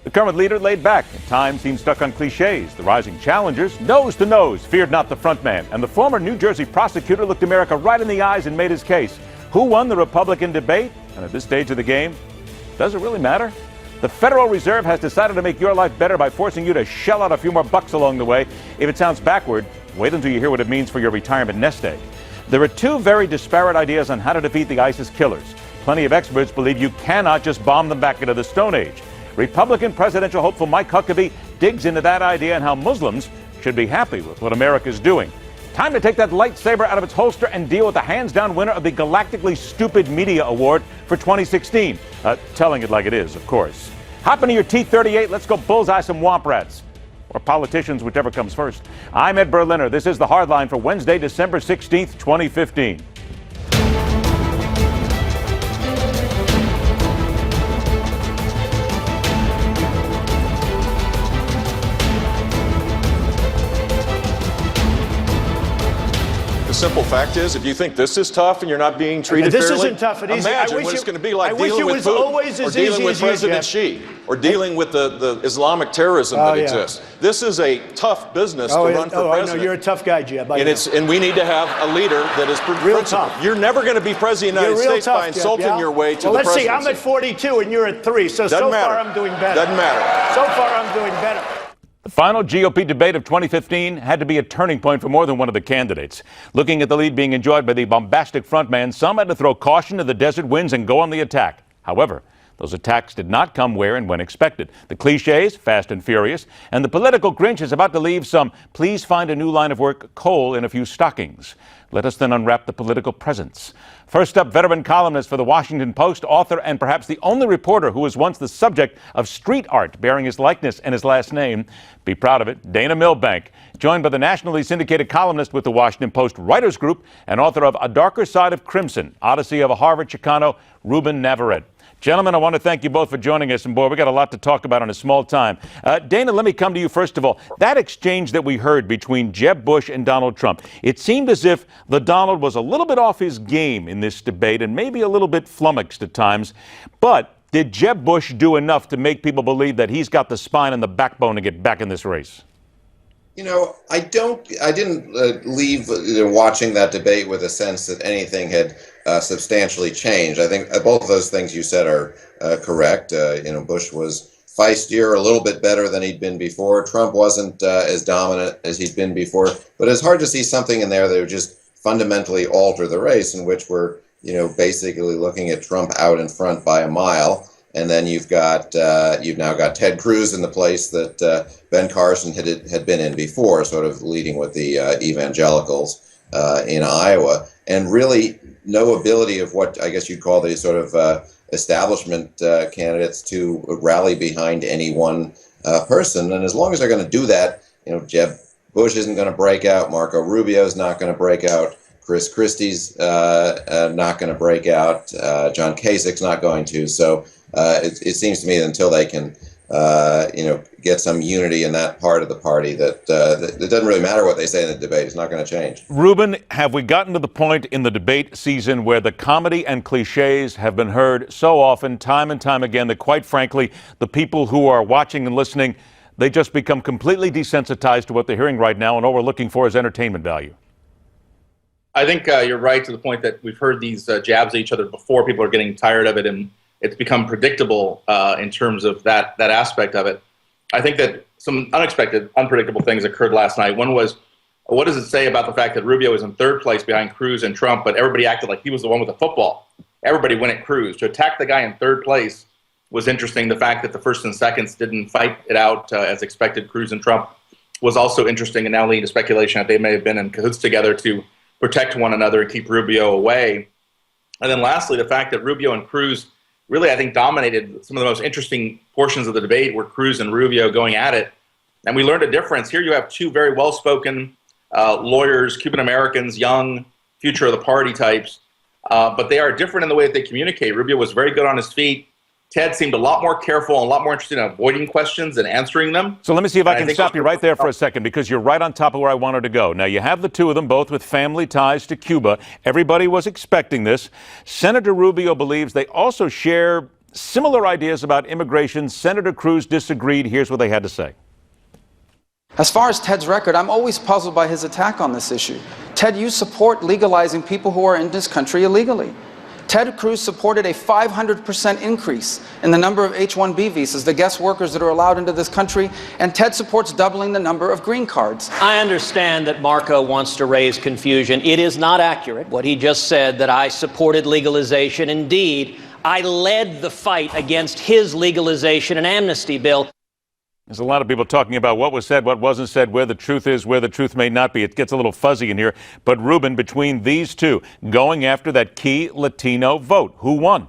The current leader laid back, at times seemed stuck on cliches. The rising challengers, nose to nose, feared not the front man. And the former New Jersey prosecutor looked America right in the eyes and made his case. Who won the Republican debate? And at this stage of the game, does it really matter? The Federal Reserve has decided to make your life better by forcing you to shell out a few more bucks along the way. If it sounds backward, wait until you hear what it means for your retirement nest egg. There are two very disparate ideas on how to defeat the ISIS killers. Plenty of experts believe you cannot just bomb them back into the Stone Age. Republican presidential hopeful Mike Huckabee digs into that idea and how Muslims should be happy with what America is doing. Time to take that lightsaber out of its holster and deal with the hands-down winner of the Galactically Stupid Media Award for 2016. Telling it like it is, of course. Hop into your T-38, let's go bullseye some womp rats. Or politicians, whichever comes first. I'm Ed Berliner. This is The Hardline for Wednesday, December 16th, 2015. The simple fact is, if you think this is tough and you're not being treated this fairly, isn't tough and easy. Imagine what it's going to be like dealing with Putin, or dealing with President Xi, or dealing with the Islamic terrorism that exists. This is a tough business to run for president. I know you're a tough guy, Jeb. And we need to have a leader that is principled. You're never going to be president of the United States by insulting your way to the presidency. Let's see. I'm at 42 and you're at 3. So far I'm doing better. Doesn't matter. So far I'm doing better. The final GOP debate of 2015 had to be a turning point for more than one of the candidates. Looking at the lead being enjoyed by the bombastic frontman, some had to throw caution to the desert winds and go on the attack. However, those attacks did not come where and when expected. The cliches, fast and furious, and the political Grinch is about to leave some please find a new line of work coal in a few stockings. Let us then unwrap the political presents. First up, veteran columnist for the Washington Post, author, and perhaps the only reporter who was once the subject of street art bearing his likeness and his last name. Be proud of it, Dana Milbank, joined by the nationally syndicated columnist with the Washington Post Writers Group and author of A Darker Side of Crimson, Odyssey of a Harvard Chicano, Ruben Navarrette. Gentlemen, I want to thank you both for joining us. And boy, we got a lot to talk about in a small time. Dana, let me come to you first of all. That exchange that we heard between Jeb Bush and Donald Trump, it seemed as if the Donald was a little bit off his game in this debate and maybe a little bit flummoxed at times. But did Jeb Bush do enough to make people believe that he's got the spine and the backbone to get back in this race? You know, I didn't leave watching that debate with a sense that anything had substantially changed. I think both of those things you said are correct. Bush was feistier, a little bit better than he'd been before. Trump wasn't as dominant as he'd been before. But it's hard to see something in there that would just fundamentally alter the race, in which we're, basically looking at Trump out in front by a mile. And then you've now got Ted Cruz in the place that Ben Carson had been in before, sort of leading with the evangelicals in Iowa, and really no ability of what I guess you'd call the sort of establishment candidates to rally behind any one person. And as long as they're going to do that, Jeb Bush isn't going to break out, Marco Rubio is not going to break out, Chris Christie's not going to break out, John Kasich's not going to. So it seems to me that until they can, get some unity in that part of the party, that it doesn't really matter what they say in the debate. It's not going to change. Ruben, have we gotten to the point in the debate season where the comedy and cliches have been heard so often, time and time again, that quite frankly, the people who are watching and listening, they just become completely desensitized to what they're hearing right now, and all we're looking for is entertainment value? I think you're right to the point that we've heard these jabs at each other before. People are getting tired of it, and it's become predictable in terms of that aspect of it. I think that some unexpected, unpredictable things occurred last night. One was, what does it say about the fact that Rubio was in third place behind Cruz and Trump, but everybody acted like he was the one with the football? Everybody went at Cruz. To attack the guy in third place was interesting. The fact that the first and seconds didn't fight it out as expected, Cruz and Trump, was also interesting, and now leading to speculation that they may have been in cahoots together to protect one another and keep Rubio away. And then lastly, the fact that Rubio and Cruz really, I think, dominated some of the most interesting portions of the debate, were Cruz and Rubio going at it. And we learned a difference. Here you have two very well-spoken lawyers, Cuban-Americans, young, future of the party types, but they are different in the way that they communicate. Rubio was very good on his feet. Ted seemed a lot more careful and a lot more interested in avoiding questions and answering them. So let me see if I can stop you right there for a second, because you're right on top of where I wanted to go. Now, you have the two of them, both with family ties to Cuba. Everybody was expecting this. Senator Rubio believes they also share Similar ideas about immigration. Senator Cruz disagreed. Here's what they had to say. As far as Ted's record, I'm always puzzled by his attack on this issue. Ted, you support legalizing people who are in this country illegally. Ted Cruz supported a 500% increase in the number of H-1B visas, the guest workers that are allowed into this country, and Ted supports doubling the number of green cards. I understand that Marco wants to raise confusion. It is not accurate what he just said, that I supported legalization. Indeed, I led the fight against his legalization and amnesty bill. There's a lot of people talking about what was said, what wasn't said, where the truth is, where the truth may not be. It gets a little fuzzy in here. But Ruben, between these two, going after that key Latino vote, who won?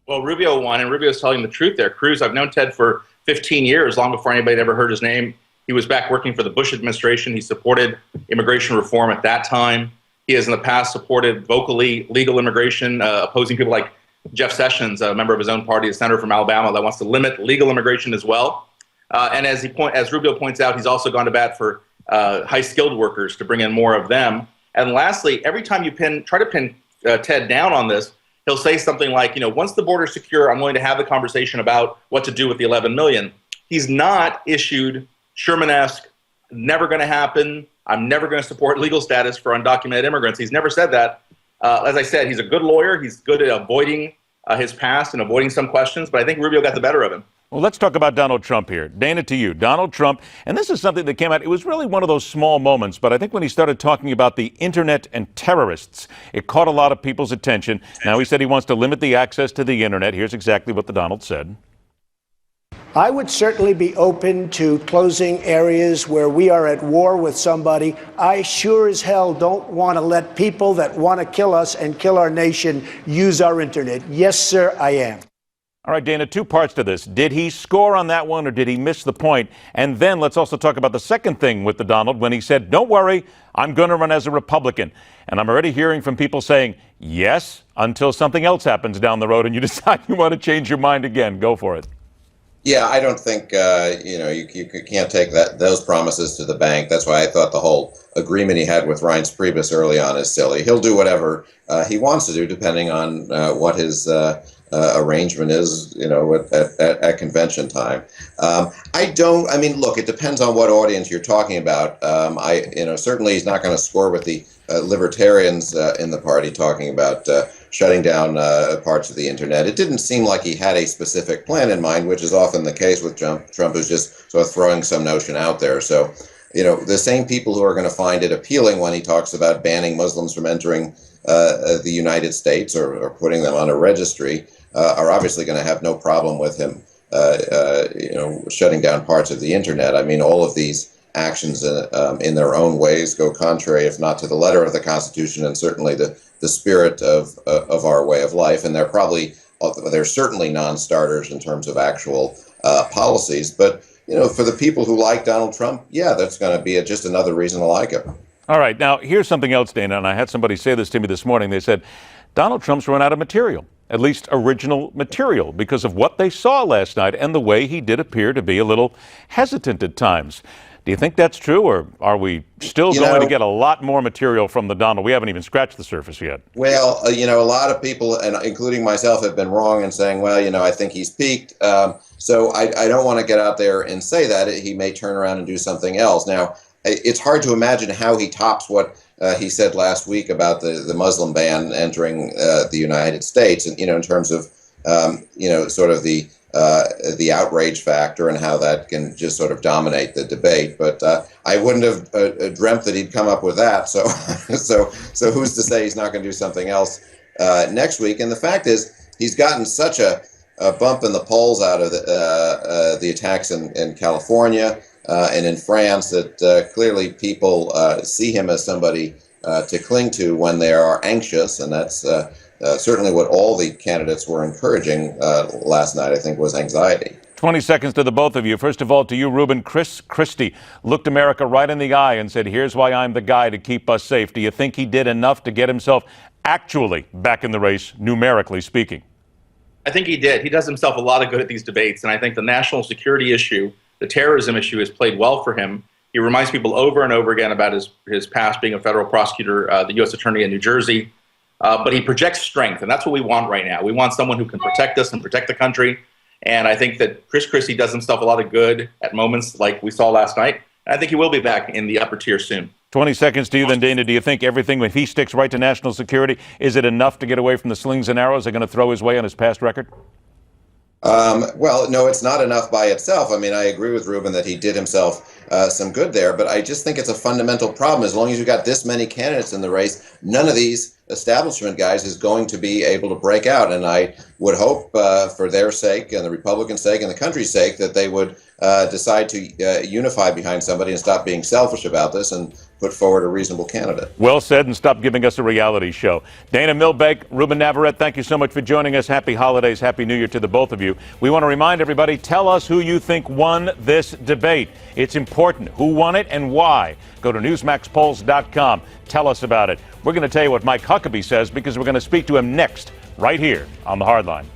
Well, Rubio won, and Rubio's telling the truth there. Cruz, I've known Ted for 15 years, long before anybody had ever heard his name. He was back working for the Bush administration. He supported immigration reform at that time. He has in the past supported vocally legal immigration, opposing people like Jeff Sessions, a member of his own party, a senator from Alabama, that wants to limit legal immigration as well. And as Rubio points out, he's also gone to bat for high-skilled workers to bring in more of them. And lastly, every time you try to pin Ted down on this, he'll say something like, once the border's secure, I'm going to have the conversation about what to do with the 11 million. He's not issued Sherman-esque, never going to happen, I'm never going to support legal status for undocumented immigrants. He's never said that. As I said, he's a good lawyer. He's good at avoiding his past and avoiding some questions, but I think Rubio got the better of him. Well, let's talk about Donald Trump here. Dana, to you. Donald Trump, and this is something that came out, it was really one of those small moments, but I think when he started talking about the internet and terrorists, it caught a lot of people's attention. Now he said he wants to limit the access to the internet. Here's exactly what the Donald said. I would certainly be open to closing areas where we are at war with somebody. I sure as hell don't want to let people that want to kill us and kill our nation use our internet. Yes, sir, I am. All right, Dana, two parts to this. Did he score on that one or did he miss the point? And then let's also talk about the second thing with the Donald when he said, don't worry, I'm going to run as a Republican. And I'm already hearing from people saying, yes, until something else happens down the road and you decide you want to change your mind again. Go for it. Yeah, I don't think, you can't take those promises to the bank. That's why I thought the whole agreement he had with Reince Priebus early on is silly. He'll do whatever he wants to do, depending on what his arrangement is, at convention time. Look, it depends on what audience you're talking about. Certainly he's not going to score with the libertarians in the party talking about shutting down parts of the internet. It didn't seem like he had a specific plan in mind, which is often the case with Trump, who's just sort of throwing some notion out there. So, the same people who are going to find it appealing when he talks about banning Muslims from entering the United States or putting them on a registry are obviously going to have no problem with him, shutting down parts of the internet. I mean, all of these actions in their own ways go contrary, if not to the letter of the Constitution, and certainly the spirit of our way of life. And they're certainly non-starters in terms of actual policies. But for the people who like Donald Trump, yeah, that's going to be just another reason to like him. All right. Now, here's something else, Dana, and I had somebody say this to me this morning. They said, Donald Trump's run out of material, at least original material, because of what they saw last night and the way he did appear to be a little hesitant at times. Do you think that's true, or are we still going to get a lot more material from the Donald? We haven't even scratched the surface yet. Well, a lot of people, and including myself, have been wrong in saying, well, I think he's peaked. So I don't want to get out there and say that. He may turn around and do something else. Now, it's hard to imagine how he tops what he said last week about the Muslim ban entering the United States, and in terms of sort of the outrage factor and how that can just sort of dominate the debate. But I wouldn't have dreamt that he'd come up with that. So so who's to say he's not going to do something else next week? And the fact is, he's gotten such a bump in the polls out of the attacks in California and in France that clearly people see him as somebody to cling to when they are anxious, and that's certainly what all the candidates were encouraging last night, I think, was anxiety. 20 seconds to the both of you. First of all, to you, Ruben, Chris Christie looked America right in the eye and said, here's why I'm the guy to keep us safe. Do you think he did enough to get himself actually back in the race, numerically speaking? I think he did. He does himself a lot of good at these debates, and I think the national security issue, the terrorism issue, has played well for him. He reminds people over and over again about his past being a federal prosecutor, the U.S. attorney in New Jersey. but he projects strength, and that's what we want right now. We want someone who can protect us and protect the country. And I think that Chris Christie does himself a lot of good at moments like we saw last night. And I think he will be back in the upper tier soon. 20 seconds to you then, Dana. Do you think everything, if he sticks right to national security, is it enough to get away from the slings and arrows they're going to throw his way on his past record? Well, no, it's not enough by itself. I mean, I agree with Ruben that he did himself some good there, but I just think it's a fundamental problem. As long as you've got this many candidates in the race, none of these establishment guys is going to be able to break out. And I would hope for their sake and the Republicans' sake and the country's sake that they would decide to unify behind somebody and stop being selfish about this and put forward a reasonable candidate. Well said, and stop giving us a reality show. Dana Milbank, Ruben Navarrette, thank you so much for joining us. Happy holidays, Happy New Year to the both of you. We want to remind everybody, tell us who you think won this debate. It's important. Who won it and why? Go to newsmaxpolls.com. Tell us about it. We're going to tell you what Mike Huckabee says because we're going to speak to him next, right here on The Hardline.